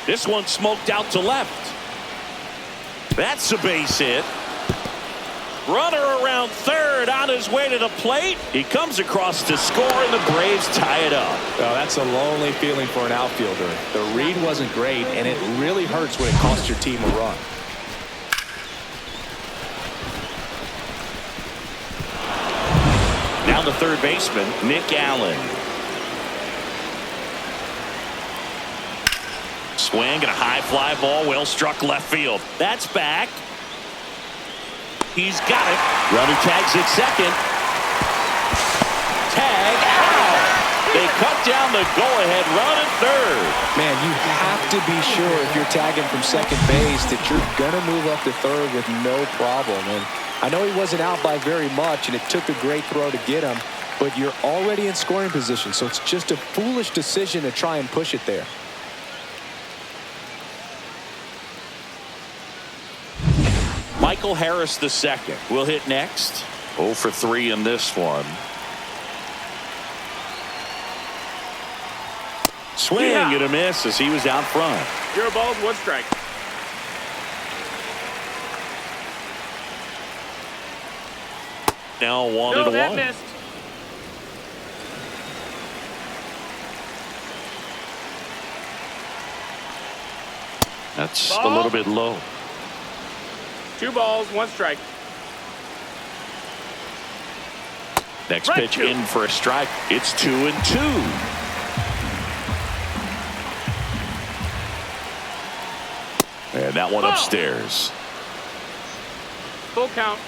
This one smoked out to left. That's a base hit. Runner around third on his way to the plate. He comes across to score, and the Braves tie it up. Oh, that's a lonely feeling for an outfielder. The read wasn't great, and it really hurts when it costs your team a run. Now the third baseman, Nick Allen. Swing and a high fly ball, well struck left field. That's back. He's got it. Runner tags at second. Tag out. They cut down the go-ahead run at third. Man, you have to be sure if you're tagging from second base that you're going to move up to third with no problem. And I know he wasn't out by very much, and it took a great throw to get him, but you're already in scoring position, so it's just a foolish decision to try and push it there. Michael Harris II will hit next. 0 for 3 in this one. Swing and a miss as he was out front. 0 balls, 1 strike. Now 1-1. No, that missed. That's Ball. a little bit low. 2 balls, 1 strike. Next Right pitch to. in for a strike. It's 2-2. And that one upstairs. Full count.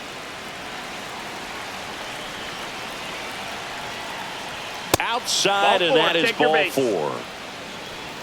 outside, Ball and that four. is Take your ball base. 4.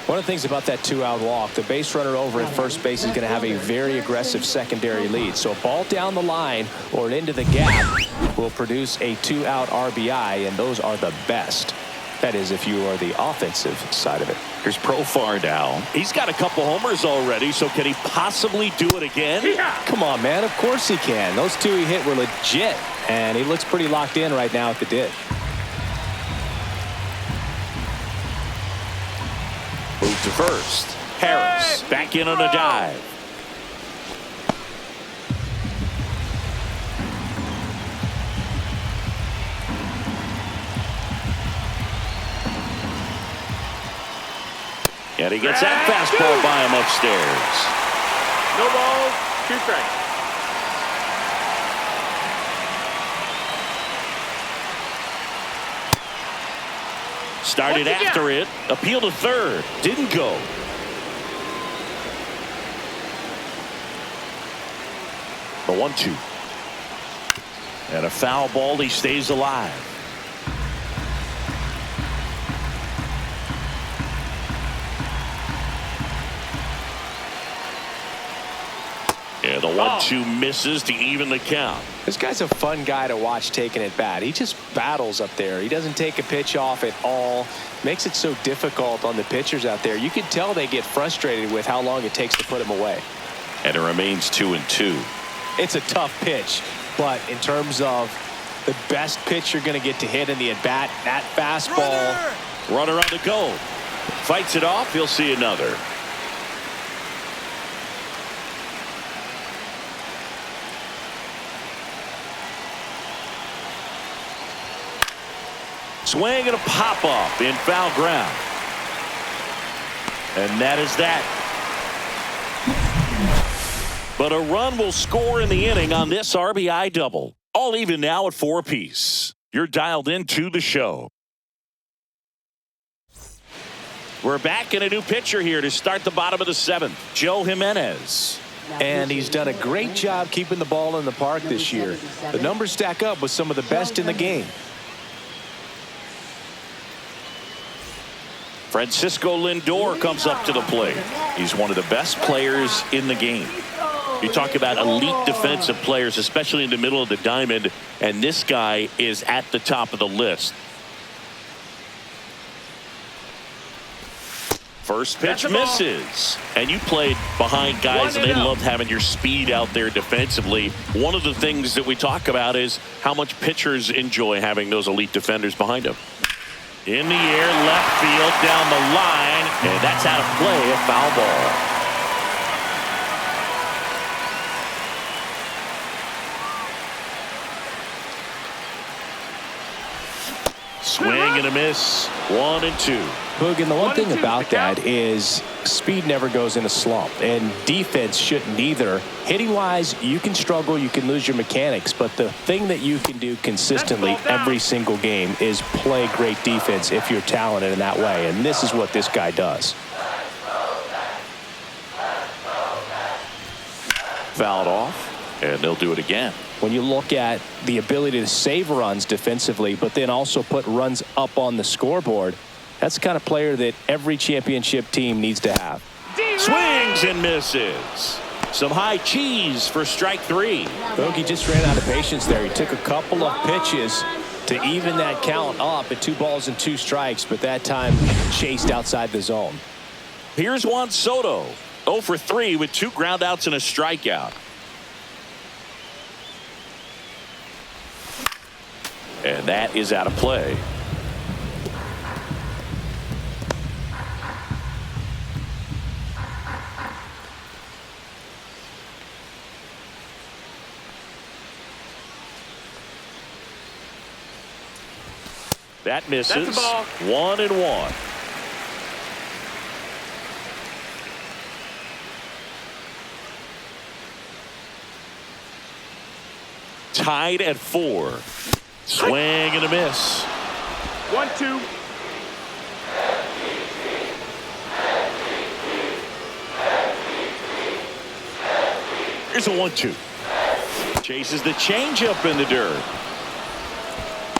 One of the things about that 2-out walk, the base runner over at first base is going to have a very aggressive secondary lead. So a ball down the line or into the gap will produce a 2-out RBI, and those are the best. That is, if you are the offensive side of it. Here's Profar now. He's got a couple homers already, so can he possibly do it again? Come on, man. Of course he can. Those two he hit were legit, and he looks pretty locked in right now at the dish. Move to first. Harris back in on a dive. And he gets that fastball by him upstairs. No balls, 2 strikes. Started Once again. after it. Appeal to third. Didn't go. The 1-2. And a foul ball. He stays alive. And the 1-2 misses to even the count. This guy's a fun guy to watch taking at bat. He just battles up there. He doesn't take a pitch off at all. Makes it so difficult on the pitchers out there. You can tell they get frustrated with how long it takes to put him away. And it remains 2-2. It's a tough pitch, but in terms of the best pitch you're going to get to hit in the at bat, that fastball. Runner on the go. Fights it off. He'll see another. Swing and a pop-up in foul ground. And that is that. But a run will score in the inning on this RBI double. All even now at 4 apiece. You're dialed into the show. We're back in a new pitcher here to start the bottom of the 7th. Joe Jimenez. And he's done a great job keeping the ball in the park this year. The numbers stack up with some of the best in the game. Francisco Lindor comes up to the plate. He's one of the best players in the game. You talk about elite defensive players, especially in the middle of the diamond, and this guy is at the top of the list. First pitch misses. And you played behind guys, and they loved having your speed out there defensively. One of the things that we talk about is how much pitchers enjoy having those elite defenders behind them. In the air, left field, down the line, and that's out of play, a foul ball. Swing and a miss, 1-2. Boog, and the one thing about that is speed never goes in a slump, and defense shouldn't either. Hitting-wise, you can struggle, you can lose your mechanics, but the thing that you can do consistently every single game is play great defense if you're talented in that way, and this is what this guy does. Fouled off, and they'll do it again. When you look at the ability to save runs defensively, but then also put runs up on the scoreboard, that's the kind of player that every championship team needs to have. Swings and misses. Some high cheese for strike 3. Bogey just ran out of patience there. He took a couple of pitches to even that count up at 2 balls and 2 strikes, but that time chased outside the zone. Here's Juan Soto, 0 for 3 with 2 groundouts and a strikeout. And that is out of play. That misses. That's a ball. 1-1. Tied at 4. Swing and a miss. 1-2. Here's a 1-2. Chases the changeup in the dirt.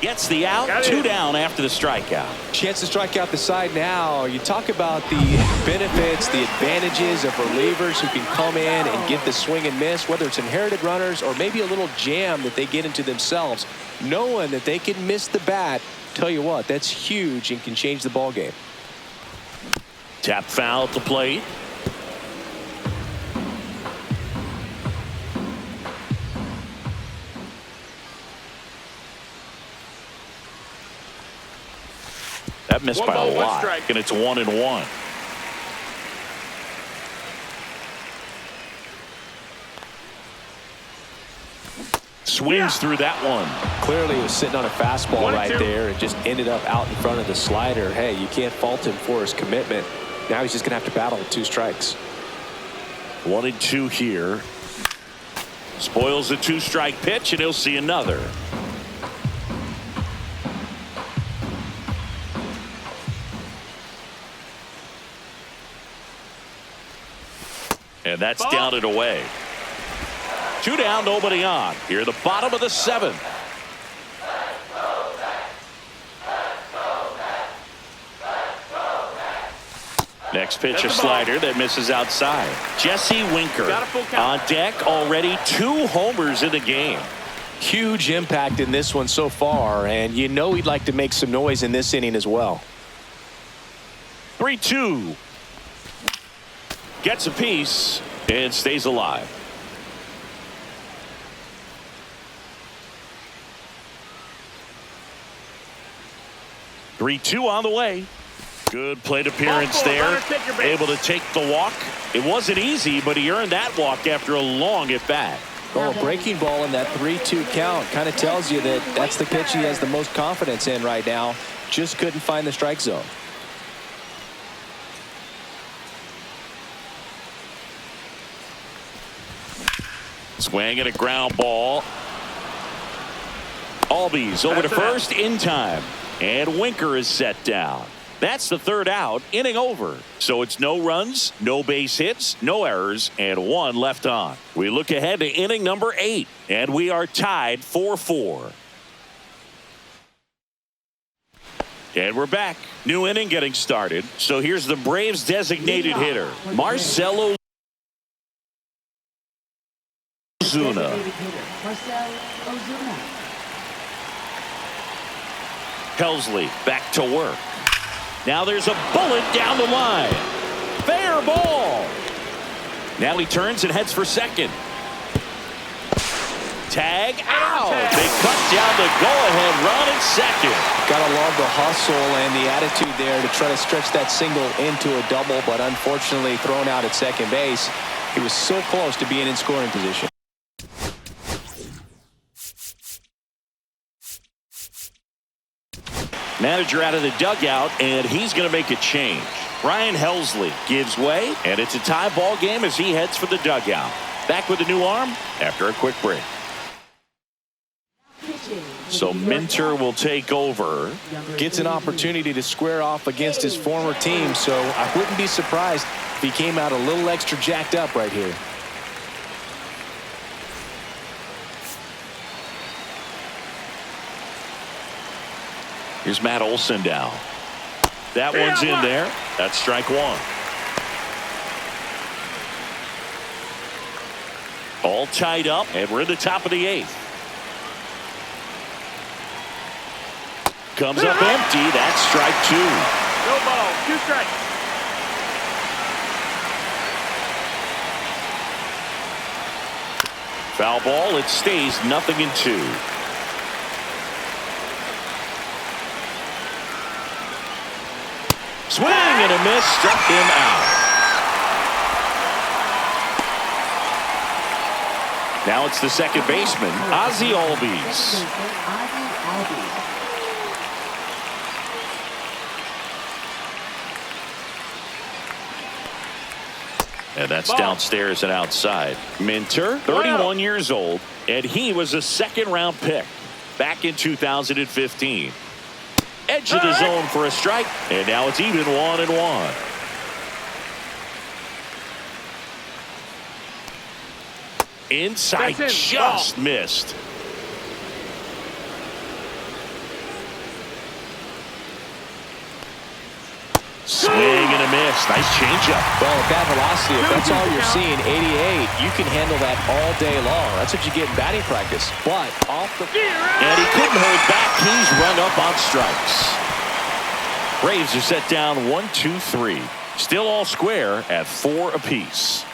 Gets the out. Got it. 2 down after the strikeout. Chance to strike out the side now. You talk about the benefits, the advantages of relievers who can come in and get the swing and miss, whether it's inherited runners or maybe a little jam that they get into themselves. Knowing that they can miss the bat, tell you what, that's huge and can change the ball game. Tap foul at the plate. That missed One by ball, a one lot, strike. and it's 1-1. Swings through that one. Clearly, he was sitting on a fastball 1-2. right there and just ended up out in front of the slider. Hey, you can't fault him for his commitment. Now he's just going to have to battle with 2 strikes. 1-2 here. Spoils the 2-strike pitch, and he'll see another. And that's Ball. down and away. 2 down, nobody on. Here at the bottom of the 7th. Next pitch, a That's the ball. slider that misses outside. Jesse Winker Got a full count. on deck, already 2 homers in the game. Huge impact in this one so far, and you know he'd like to make some noise in this inning as well. 3-2. Gets a piece and stays alive. Three-two on the way. Good plate appearance Ball four, there. runner, take your base. Able to take the walk. It wasn't easy, but he earned that walk after a long at bat. Oh, a breaking ball in that 3-2 count kind of tells you that that's the pitch he has the most confidence in right now. Just couldn't find the strike zone. Swing and a ground ball. Albies over to That's it. first in time. And Winker is set down. That's the 3rd out, inning over. So it's no runs, no base hits, no errors, and 1 left on. We look ahead to inning number 8, and we are tied 4-4. And we're back. New inning getting started. So here's the Braves designated hitter, Marcelo Ozuna. Designated hitter, Marcel Ozuna. Helsley back to work. Now there's a bullet down the line. Fair ball. Now he turns and heads for second. Tag out. They cut down the go-ahead run at second. Gotta love the hustle and the attitude there to try to stretch that single into a double, but unfortunately thrown out at second base. He was so close to being in scoring position. Manager out of the dugout, and he's going to make a change. Ryan Helsley gives way, and it's a tie ball game as he heads for the dugout. Back with a new arm after a quick break. So Minter will take over. Gets an opportunity to square off against his former team, so I wouldn't be surprised if he came out a little extra jacked up right here. Here's Matt Olson down. That one's in there. That's strike 1. All tied up, and we're in the top of the 8th. Comes up empty. That's strike 2. No ball, 2 strikes. Foul ball. It stays 0-2. Swing and a miss, struck him out. Now it's the second baseman, Ozzy Albies. And that's Ball. downstairs and outside. Minter, 31 years old, and he was a second-round pick back in 2015. Edge of the zone for a strike, and now it's even 1-1. Inside, That's in. just missed. miss. Nice changeup. Well, at that velocity, if that's all you're seeing, 88, you can handle that all day long. That's what you get in batting practice. But off the... And he couldn't hold back. He's run up on strikes. Braves are set down 1-2-3. Still all square at 4 apiece.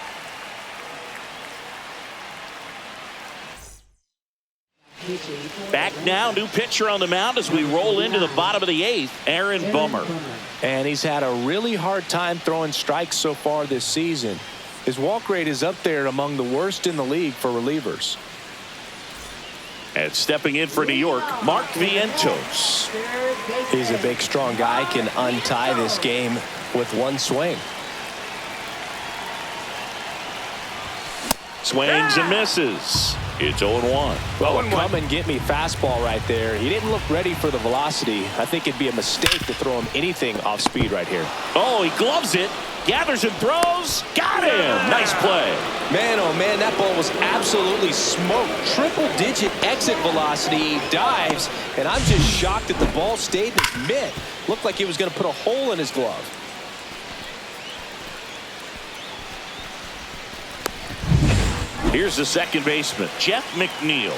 Back now, new pitcher on the mound as we roll into the bottom of the 8th, Aaron Bummer. And he's had a really hard time throwing strikes so far this season. His walk rate is up there among the worst in the league for relievers. And stepping in for New York, Mark Vientos. He's a big, strong guy, can untie this game with one swing. Swings and misses. It's 0-1. Well, come and get me fastball right there. He didn't look ready for the velocity. I think it'd be a mistake to throw him anything off speed right here. Oh, he gloves it. Gathers and throws. Got him. Nice play. Man, oh man, that ball was absolutely smoked. Triple-digit exit velocity. He dives, and I'm just shocked that the ball stayed in his mitt. Looked like he was going to put a hole in his glove. Here's the second baseman, Jeff McNeil.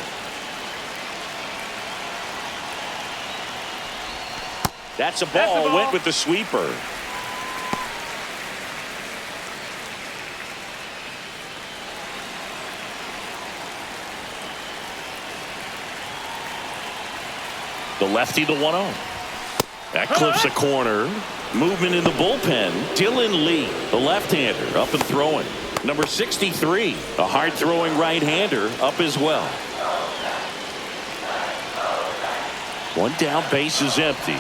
That's a ball. Went with the sweeper. The lefty, the 1-0. That clips a corner. Movement in the bullpen. Dylan Lee, the left-hander, up and throwing. Number 63, a hard-throwing right-hander, up as well. One down, base is empty.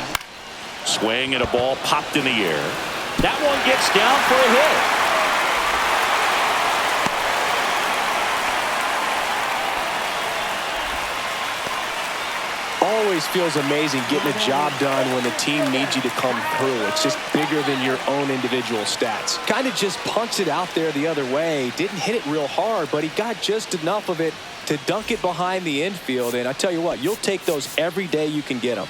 Swing and a ball popped in the air. That one gets down for a hit. Always feels amazing getting a job done when the team needs you to come through. It's just bigger than your own individual stats. Kind of just punts it out there the other way. Didn't hit it real hard, but he got just enough of it to dunk it behind the infield. And I tell you what, you'll take those every day you can get them.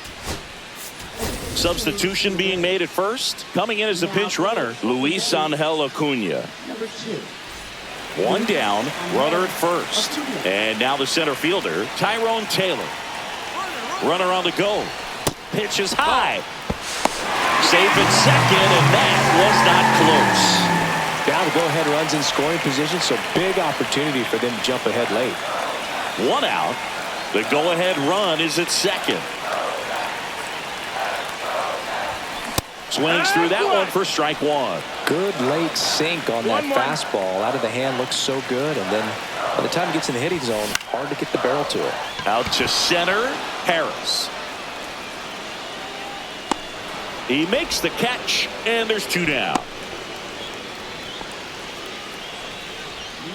Substitution being made at first. Coming in as a pinch runner, Luis Angel Acuna. Number 2. One down, runner at first. And now the center fielder, Tyrone Taylor. Runner on the go. Pitch is high. Safe at second, and that was not close. Now the go-ahead runs in scoring position, so big opportunity for them to jump ahead late. One out. The go-ahead run is at second. Swings through that one for strike one. Good late sink on that fastball. Out of the hand, looks so good, and then by the time it gets in the hitting zone, hard to get the barrel to it. Out to center, Harris. He makes the catch, and there's 2 down.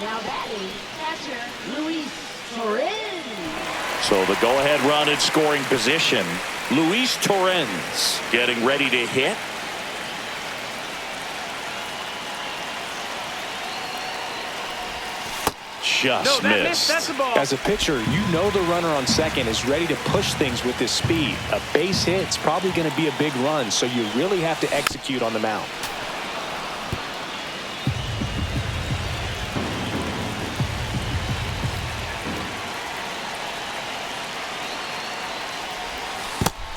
Now batting, catcher, Luis Torres. So the go-ahead run in scoring position. Luis Torrens getting ready to hit. Just missed. That's the ball. As a pitcher, you know the runner on second is ready to push things with his speed. A base hit's probably going to be a big run, so you really have to execute on the mound.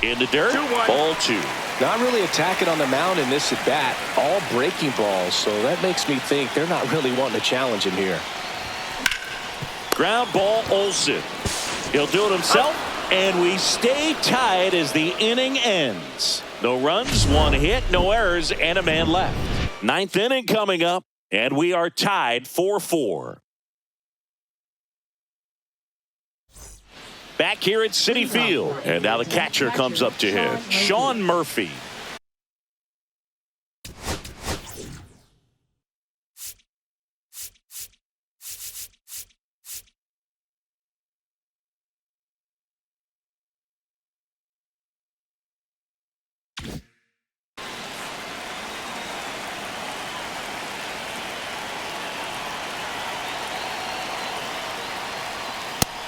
In the dirt, 2-1. ball 2. Not really attacking on the mound in this at bat. All breaking balls, so that makes me think they're not really wanting to challenge him here. Ground ball, Olsen. He'll do it himself, and we stay tied as the inning ends. No runs, 1 hit, no errors, and a man left. 9th inning coming up, and we are tied 4-4. Back here at Citi Field, and now the catcher comes up to him, Sean Murphy.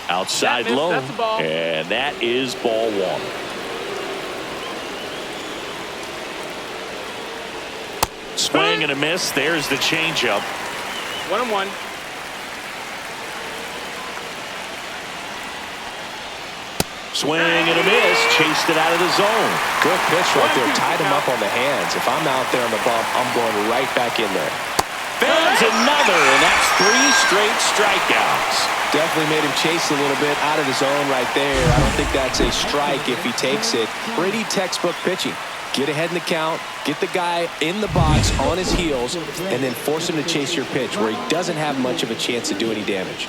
Outside low, that's a ball. and that is ball 1. Swing and a miss. There's the changeup. 1-1. Swing and a miss. Chased it out of the zone. Good pitch right there. Tied him up on the hands. If I'm out there on the bump, I'm going right back in there. Fans another, and that's 3 straight strikeouts. Definitely made him chase a little bit out of the zone right there. I don't think that's a strike if he takes it. Pretty textbook pitching. Get ahead in the count, get the guy in the box on his heels, and then force him to chase your pitch where he doesn't have much of a chance to do any damage.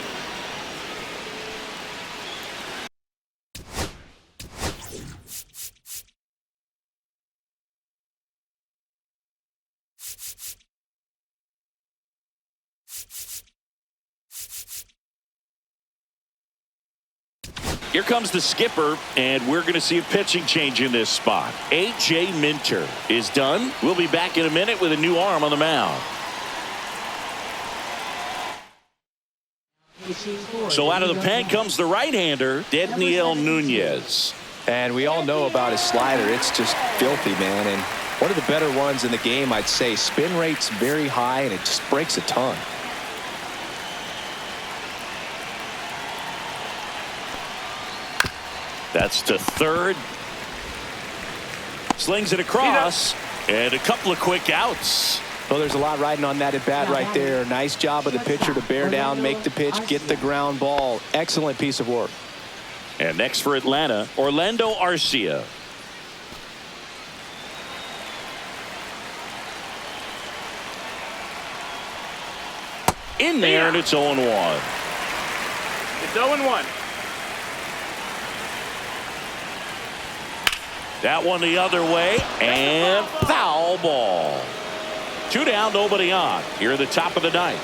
Here comes the skipper, and we're going to see a pitching change in this spot. A.J. Minter is done. We'll be back in a minute with a new arm on the mound. So out of the pen comes the right-hander, Dedniel Nunez. And we all know about his slider. It's just filthy, man. And one of the better ones in the game, I'd say. Spin rate's very high, and it just breaks a ton. That's to third. Slings it across, and a couple of quick outs. Well, there's a lot riding on that at bat right there. Nice job of the pitcher to bear down, make the pitch, get the ground ball. Excellent piece of work. And next for Atlanta, Orlando Arcia. In there, and it's 0-1. It's 0-1. That one the other way, and foul ball. 2 down, nobody on. Here at the top of the ninth.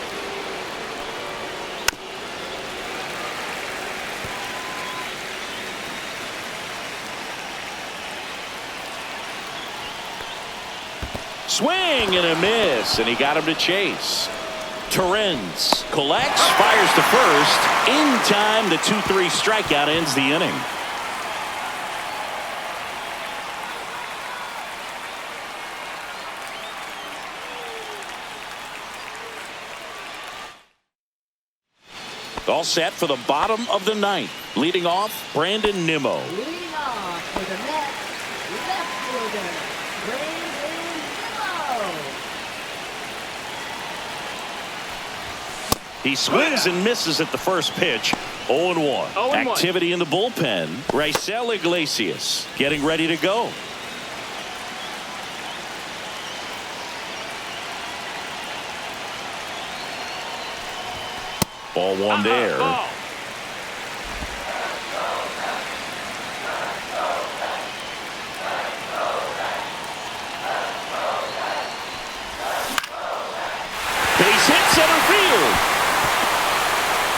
Swing and a miss, and he got him to chase. Torrens collects, fires to first. In time, the 2-3 strikeout ends the inning. All set for the bottom of the ninth. Leading off, Brandon Nimmo. Leading off for the Mets, left fielder, Brandon Nimmo. He swings and misses at the first pitch. 0-1. 0-1. Activity in the bullpen. Raisel Iglesias getting ready to go. Ball one there. Ball. Base hit center field.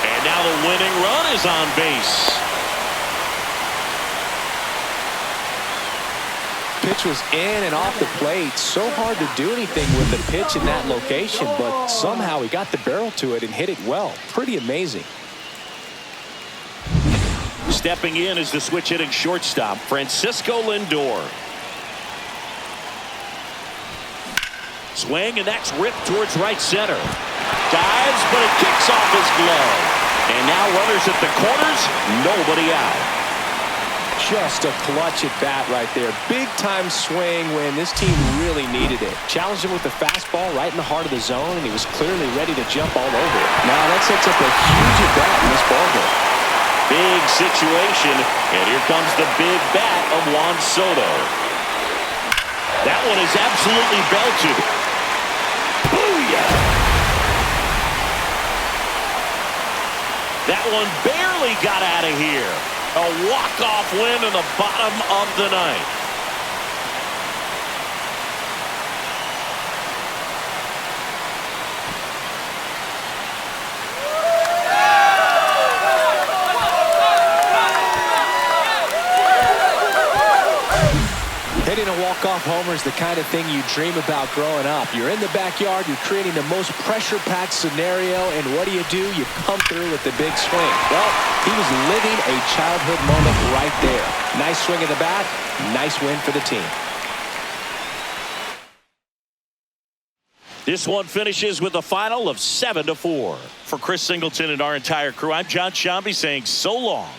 And now the winning run is on base. Pitch was in and off the plate. So hard to do anything with the pitch in that location, but somehow he got the barrel to it and hit it well. Pretty amazing. Stepping in is the switch hitting shortstop, Francisco Lindor. Swing, and that's ripped towards right center. Dives, but it kicks off his glove. And now runners at the corners, nobody out. Just a clutch at bat right there. Big time swing when this team really needed it. Challenged him with the fastball right in the heart of the zone, and he was clearly ready to jump all over it. Now that sets up a huge at bat in this ballgame. Big situation, and here comes the big bat of Juan Soto. That one is absolutely belted. Booyah! That one barely got out of here. A walk-off win in the bottom of the ninth. Hitting a walk-off homer is the kind of thing you dream about growing up. You're in the backyard, you're creating the most pressure-packed scenario, and what do? You come through with the big swing. Well, he was living a childhood moment right there. Nice swing of the bat, nice win for the team. This one finishes with a final of 7-4. For Chris Singleton and our entire crew, I'm John Shambi saying so long.